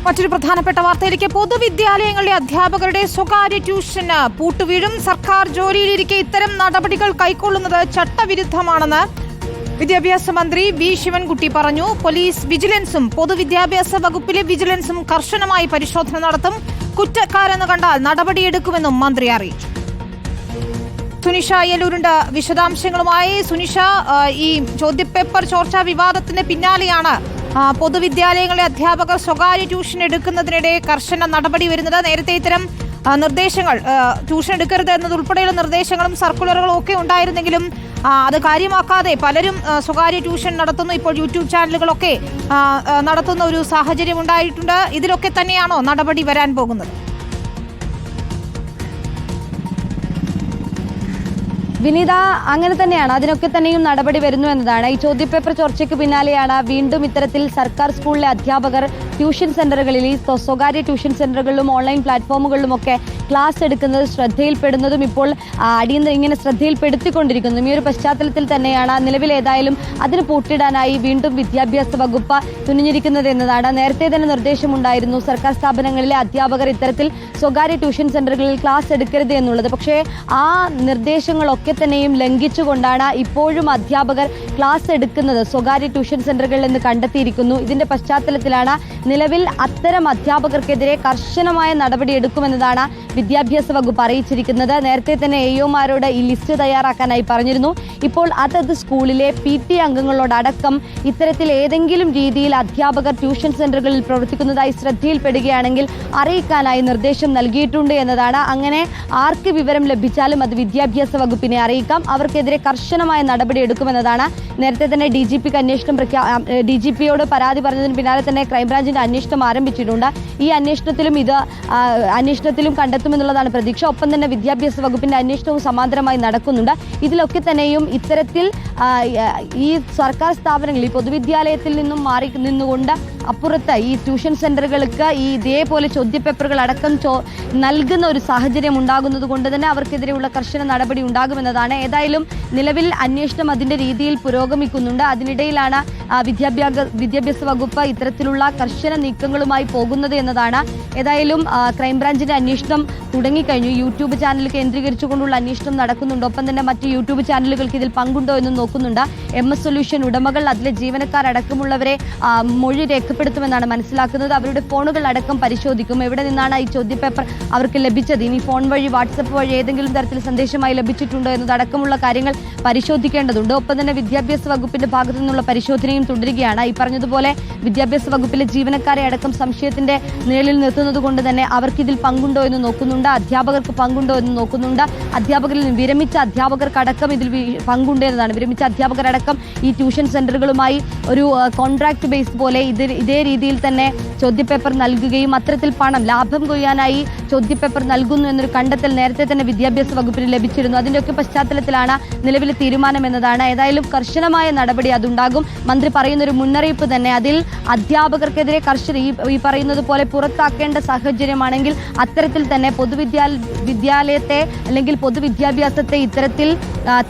മറ്റൊരു പ്രധാനപ്പെട്ട വാർത്തയിലേക്ക്. പൊതുവിദ്യാലയങ്ങളിലെ അധ്യാപകരുടെ സ്വകാര്യ ട്യൂഷന് പൂട്ടുവീഴും. സർക്കാർ ജോലിയിലിരിക്കെ ഇത്തരം നടപടികൾ കൈക്കൊള്ളുന്നത് ചട്ടവിരുദ്ധമാണെന്ന് വിദ്യാഭ്യാസ മന്ത്രി വി ശിവൻകുട്ടി പറഞ്ഞു. പോലീസ് വിജിലൻസും പൊതുവിദ്യാഭ്യാസ വകുപ്പിലെ വിജിലൻസും കർശനമായി പരിശോധന നടത്തും. കുറ്റക്കാരെന്ന് കണ്ടാൽ നടപടിയെടുക്കുമെന്നും മന്ത്രി അറിയിച്ചു. സുനിഷ അയ്യലൂരുണ്ട് വിശദാംശങ്ങളുമായി. സുനിഷ, ഈ ചോദ്യപേപ്പർ ചോർച്ചാ വിവാദത്തിന് പിന്നാലെയാണ് പൊതുവിദ്യാലയങ്ങളിലെ അധ്യാപകർ സ്വകാര്യ ട്യൂഷൻ എടുക്കുന്നതിനിടെ കർശന നടപടി വരുന്നത്. നേരത്തെ ഇത്തരം നിർദ്ദേശങ്ങൾ, ട്യൂഷൻ എടുക്കരുത് എന്നതുൾപ്പെടെയുള്ള നിർദ്ദേശങ്ങളും സർക്കുലറുകളും ഒക്കെ ഉണ്ടായിരുന്നെങ്കിലും അത് കാര്യമാക്കാതെ പലരും സ്വകാര്യ ട്യൂഷൻ നടത്തുന്നു. ഇപ്പോൾ യൂട്യൂബ് ചാനലുകളൊക്കെ നടത്തുന്ന ഒരു സാഹചര്യം ഉണ്ടായിട്ടുണ്ട്. ഇതിലൊക്കെ തന്നെയാണോ നടപടി വരാൻ പോകുന്നത്? വിനീത, അങ്ങനെ തന്നെയാണ്. അതിനൊക്കെ തന്നെയും നടപടി വരുന്നു എന്നതാണ്. ഈ ചോദ്യപേപ്പർ ചോർച്ചയ്ക്ക് പിന്നാലെയാണ് വീണ്ടും ഇത്തരത്തിൽ സർക്കാർ സ്കൂളിലെ അധ്യാപകർ ട്യൂഷൻ സെന്ററുകളിൽ, സ്വകാര്യ ട്യൂഷൻ സെന്ററുകളിലും ഓൺലൈൻ പ്ലാറ്റ്ഫോമുകളിലുമൊക്കെ ക്ലാസ് എടുക്കുന്നത് ശ്രദ്ധയിൽപ്പെടുന്നതും ഇപ്പോൾ ഇങ്ങനെ ശ്രദ്ധയിൽപ്പെടുത്തിക്കൊണ്ടിരിക്കുന്നതും. ഈ ഒരു പശ്ചാത്തലത്തിൽ തന്നെയാണ് നിലവിൽ ഏതായാലും അതിന് പൂട്ടിടാനായി വീണ്ടും വിദ്യാഭ്യാസ വകുപ്പ് തുനിഞ്ഞിരിക്കുന്നത് എന്നതാണ്. നേരത്തെ തന്നെ നിർദ്ദേശമുണ്ടായിരുന്നു സർക്കാർ സ്ഥാപനങ്ങളിലെ അധ്യാപകർ ഇത്തരത്തിൽ സ്വകാര്യ ട്യൂഷൻ സെന്ററുകളിൽ ക്ലാസ് എടുക്കരുത് എന്നുള്ളത്. പക്ഷേ ആ നിർദ്ദേശങ്ങളൊക്കെ തന്നെയും ലംഘിച്ചുകൊണ്ടാണ് ഇപ്പോഴും അധ്യാപകർ ക്ലാസ് എടുക്കുന്നത് സ്വകാര്യ ട്യൂഷൻ സെന്ററുകളിൽ നിന്ന് കണ്ടെത്തിയിരിക്കുന്നു. ഇതിന്റെ പശ്ചാത്തലത്തിലാണ് നിലവിൽ അത്തരം അധ്യാപകർക്കെതിരെ കർശനമായ നടപടിയെടുക്കുമെന്നതാണ് വിദ്യാഭ്യാസ വകുപ്പ് അറിയിച്ചിരിക്കുന്നത്. നേരത്തെ തന്നെ എഒമാരോട് ഈ ലിസ്റ്റ് തയ്യാറാക്കാനായി പറഞ്ഞിരുന്നു. ഇപ്പോൾ അതത് സ്കൂളിലെ PT അംഗങ്ങളോടടക്കം ഇത്തരത്തിൽ ഏതെങ്കിലും രീതിയിൽ അധ്യാപകർ ട്യൂഷൻ സെന്ററുകളിൽ പ്രവർത്തിക്കുന്നതായി ശ്രദ്ധയിൽപ്പെടുകയാണെങ്കിൽ അറിയിക്കാനായി നിർദ്ദേശം നൽകിയിട്ടുണ്ട് എന്നതാണ്. അങ്ങനെ ആർക്ക് വിവരം ലഭിച്ചാലും അത് വിദ്യാഭ്യാസ വകുപ്പിനെ അറിയിക്കാം. അവർക്കെതിരെ കർശനമായ നടപടി എടുക്കുമെന്നതാണ്. നേരത്തെ തന്നെ DGPയോട് പരാതി പറഞ്ഞതിന് പിന്നാലെ തന്നെ ക്രൈംബ്രാഞ്ചിന്റെ അന്വേഷണം ആരംഭിച്ചിട്ടുണ്ട്. ഈ അന്വേഷണത്തിലും കണ്ടെത്തുമെന്നുള്ളതാണ് പ്രതീക്ഷ. ഒപ്പം തന്നെ വിദ്യാഭ്യാസ വകുപ്പിന്റെ അന്വേഷണവും സമാന്തരമായി നടക്കുന്നുണ്ട്. ഇതിലൊക്കെ തന്നെയും ഇത്തരത്തിൽ ഈ സർക്കാർ സ്ഥാപനങ്ങളിൽ, ഈ പൊതുവിദ്യാലയത്തിൽ നിന്നും മാറി നിന്നുകൊണ്ട് അപ്പുറത്ത് ഈ ട്യൂഷൻ സെന്ററുകൾക്ക് ഈ ഇതേപോലെ ചോദ്യപേപ്പറുകൾ അടക്കം നൽകുന്ന ഒരു സാഹചര്യം ഉണ്ടാകുന്നത് കൊണ്ട് തന്നെ അവർക്കെതിരെയുള്ള കർശന നടപടി ഉണ്ടാകുമെന്നതാണ്. ഏതായാലും നിലവിൽ അന്വേഷണം അതിന്റെ രീതിയിൽ പുരോഗമിക്കുന്നുണ്ട്. അതിനിടയിലാണ് വിദ്യാഭ്യാസ വകുപ്പ് ഇത്തരത്തിലുള്ള കർശന നീക്കങ്ങളുമായി പോകുന്നത് എന്നതാണ്. ഏതായാലും ക്രൈംബ്രാഞ്ചിന്റെ അന്വേഷണം തുടങ്ങിക്കഴിഞ്ഞു. യൂട്യൂബ് ചാനൽ കേന്ദ്രീകരിച്ചുകൊണ്ടുള്ള അന്വേഷണം നടക്കുന്നുണ്ട്. ഒപ്പം തന്നെ മറ്റ് യൂട്യൂബ് ചാനലുകൾക്ക് ഇതിൽ പങ്കുണ്ടോ എന്നും നോക്കുന്നുണ്ട്. MS സൊല്യൂഷൻ ഉടമകൾ, അതിലെ ജീവനക്കാരടക്കമുള്ളവരെ മൊഴി രേഖപ്പെടുത്തുമെന്നാണ് മനസ്സിലാക്കുന്നത്. അവരുടെ ഫോണുകൾ അടക്കം പരിശോധിക്കും. എവിടെ നിന്നാണ് ഈ ചോദ്യപേപ്പർ അവർക്ക് ലഭിച്ചത്, ഇനി ഫോൺ വഴി, വാട്സപ്പ് വഴി ഏതെങ്കിലും തരത്തിൽ സന്ദേശമായി ലഭിച്ചിട്ടുണ്ടോ എന്നതടക്കമുള്ള കാര്യങ്ങൾ പരിശോധിക്കേണ്ടതുണ്ട്. ഒപ്പം തന്നെ വിദ്യാഭ്യാസ വകുപ്പിന്റെ ഭാഗത്തു നിന്നുള്ള പരിശോധനയും തുടരുകയാണ്. ഈ പറഞ്ഞതുപോലെ വിദ്യാഭ്യാസ വകുപ്പിലെ ജീവനക്കാരെ അടക്കം സംശയത്തിന്റെ നിഴലിൽ നിർത്തുന്നത് കൊണ്ട് തന്നെ അവർക്കിതിൽ പങ്കുണ്ടോ എന്ന് നോക്കുന്നുണ്ട്. അധ്യാപകർക്ക് പങ്കുണ്ടോ എന്ന് നോക്കുന്നുണ്ട്. അധ്യാപകരിൽ വിരമിച്ച അധ്യാപകർക്കടക്കം ഇതിൽ പങ്കുണ്ട് എന്നതാണ്. വിരമിച്ച അധ്യാപകരടക്കം ഈ ട്യൂഷൻ സെന്ററുകളുമായി ഒരു കോൺട്രാക്ട് ബേസ് പോലെ ഇതേ രീതിയിൽ തന്നെ ചോദ്യപേപ്പർ നൽകുകയും അത്തരത്തിൽ പണം ലാഭം കൊയ്യാനായി ചോദ്യപേപ്പർ നൽകുന്നു എന്നൊരു കണ്ടെത്തൽ നേരത്തെ തന്നെ വിദ്യാഭ്യാസ വകുപ്പിന് ലഭിച്ചിരുന്നു. അതിൻ്റെയൊക്കെ പശ്ചാത്തലത്തിലാണ് നിലവിലെ തീരുമാനം എന്നതാണ്. ഏതായാലും കർശനമായ നടപടി അതുണ്ടാകും. മന്ത്രി പറയുന്നൊരു മുന്നറിയിപ്പ് തന്നെ, അതിൽ അധ്യാപകർക്കെതിരെ കർശന ഈ പറയുന്നത് പോലെ പുറത്താക്കേണ്ട സാഹചര്യമാണെങ്കിൽ അത്തരത്തിൽ തന്നെ പൊതുവിദ്യാലയത്തെ അല്ലെങ്കിൽ പൊതുവിദ്യാഭ്യാസത്തെ ഇത്തരത്തിൽ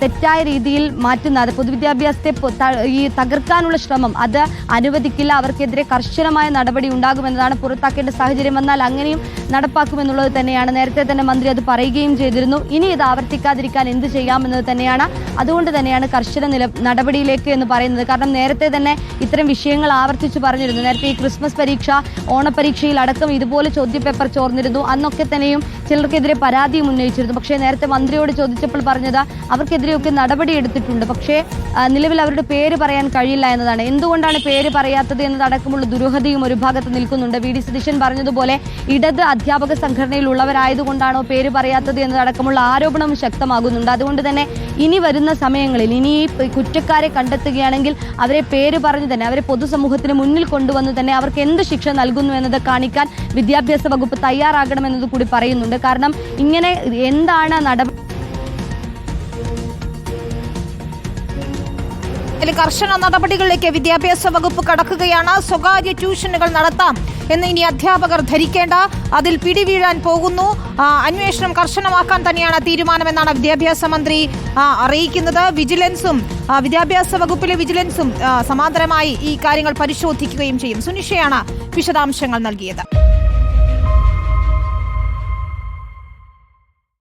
തെറ്റായ രീതിയിൽ മാറ്റുന്ന, പൊതുവിദ്യാഭ്യാസത്തെ ഈ തകർക്കാനുള്ള ശ്രമം അത് അനുവദിക്കില്ല. അവർക്കെതിരെ കർശനമായ നടപടി ഉണ്ടാകുമെന്നതാണ്. പുറത്താക്കേണ്ട സാഹചര്യം വന്നാൽ അങ്ങനെയും നടപ്പാക്കുമെന്നുള്ളത് തന്നെയാണ്. നേരത്തെ തന്നെ മന്ത്രി അത് പറയുകയും ചെയ്തിരുന്നു. ഇനി ഇത് ആവർത്തിക്കാതിരിക്കാൻ എന്ത് ചെയ്യാമെന്നത് തന്നെയാണ്. അതുകൊണ്ട് തന്നെയാണ് കർശന നടപടിയിലേക്ക് എന്ന് പറയുന്നത്. കാരണം നേരത്തെ തന്നെ ഇത്തരം വിഷയങ്ങൾ ആവർത്തിച്ച് പറഞ്ഞിരുന്നു. നേരത്തെ ഈ ക്രിസ്മസ് പരീക്ഷ, ഓണപരീക്ഷയിൽ അടക്കം ഇതുപോലെ ചോദ്യപേപ്പർ ചോർന്നിരുന്നു. അന്നൊക്കെ തന്നെയും ചിലർക്കെതിരെ പരാതിയും ഉന്നയിച്ചിരുന്നു. പക്ഷേ നേരത്തെ മന്ത്രിയോട് ചോദിച്ചപ്പോൾ പറഞ്ഞത് അവർക്കെതിരെയൊക്കെ നടപടി എടുത്തിട്ടുണ്ട്. പക്ഷേ നിലവിൽ അവരുടെ പേര് പറയാൻ കഴിയില്ല എന്നതാണ്. എന്തുകൊണ്ടാണ് പേര് പറയാത്തത് എന്നതടക്കമുള്ള ദുരൂഹതയും ഒരു ഭാഗത്ത് നിൽക്കുന്നുണ്ട്. VD സതീശൻ പറഞ്ഞതുപോലെ ഇടത് അധ്യാപക സംഘടനയിലുള്ളവരായതുകൊണ്ടാണോ പേര് പറയാത്തത് എന്നതടക്കമുള്ള ആരോപണവും ശക്തമാകുന്നുണ്ട്. അതുകൊണ്ട് തന്നെ ഇനി വരുന്ന സമയങ്ങളിൽ, ഇനി ഈ കുറ്റക്കാരെ കണ്ടെത്തുകയാണെങ്കിൽ അവരെ പേര് പറഞ്ഞു തന്നെ, അവരെ പൊതുസമൂഹത്തിന് മുന്നിൽ കൊണ്ടുവന്ന് തന്നെ അവർക്ക് എന്ത് ശിക്ഷ നൽകുന്നു എന്നത് കാണിക്കാൻ വിദ്യാഭ്യാസ വകുപ്പ് തയ്യാറാകണമെന്നത് കൂടി പറയുന്നുണ്ട്. കാരണം ഇങ്ങനെ എന്താണ് നടപടി കർശന നടപടികളിലേക്ക് വിദ്യാഭ്യാസ വകുപ്പ് കടക്കുകയാണ്. സ്വകാര്യ ട്യൂഷനുകൾ നടത്താം എന്ന് ഇനി അധ്യാപകർ ധരിക്കേണ്ട, അതിൽ പിടിവീഴാൻ പോകുന്നു. അന്വേഷണം കർശനമാക്കാൻ തന്നെയാണ് തീരുമാനമെന്നാണ് വിദ്യാഭ്യാസ മന്ത്രി അറിയിക്കുന്നത്. വിജിലൻസും വിദ്യാഭ്യാസ വകുപ്പിലെ വിജിലൻസും സമാന്തരമായി ഈ കാര്യങ്ങൾ പരിശോധിക്കുകയും ചെയ്യും. സുനിഷയാണ് വിശദാംശങ്ങൾ നൽകിയത്.